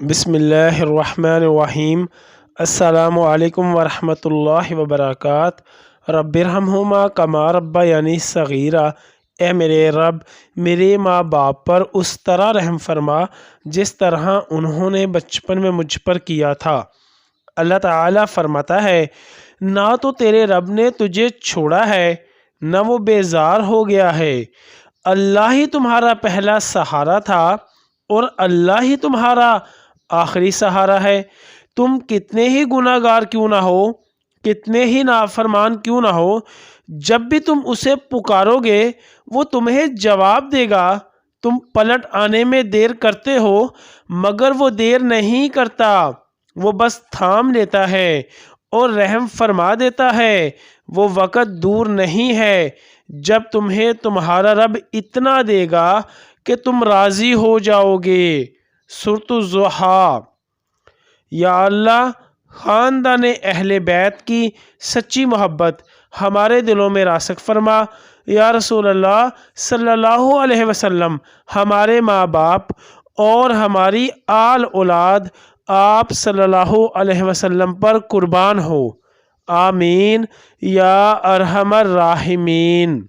بسم اللہ الرحمن الرحیم۔ السلام علیکم ورحمۃ اللہ وبرکاتہ۔ رب ارحمہما کما ربیانی صغیرا۔ اے میرے رب، میرے ماں باپ پر اس طرح رحم فرما جس طرح انہوں نے بچپن میں مجھ پر کیا تھا۔ اللہ تعالیٰ فرماتا ہے، نہ تو تیرے رب نے تجھے چھوڑا ہے نہ وہ بیزار ہو گیا ہے۔ اللہ ہی تمہارا پہلا سہارا تھا اور اللہ ہی تمہارا آخری سہارا ہے۔ تم کتنے ہی گناہ گار کیوں نہ ہو، کتنے ہی نافرمان کیوں نہ ہو، جب بھی تم اسے پکارو گے وہ تمہیں جواب دے گا۔ تم پلٹ آنے میں دیر کرتے ہو مگر وہ دیر نہیں کرتا، وہ بس تھام لیتا ہے اور رحم فرما دیتا ہے۔ وہ وقت دور نہیں ہے جب تمہیں تمہارا رب اتنا دے گا کہ تم راضی ہو جاؤ گے۔ سورۃ الضحیٰ۔ یا اللہ، خاندان اہل بیت کی سچی محبت ہمارے دلوں میں راسخ فرما۔ یا رسول اللہ صلی اللہ علیہ وسلم، ہمارے ماں باپ اور ہماری آل اولاد آپ صلی اللہ علیہ وسلم پر قربان ہو۔ آمین یا ارحم الراحمین۔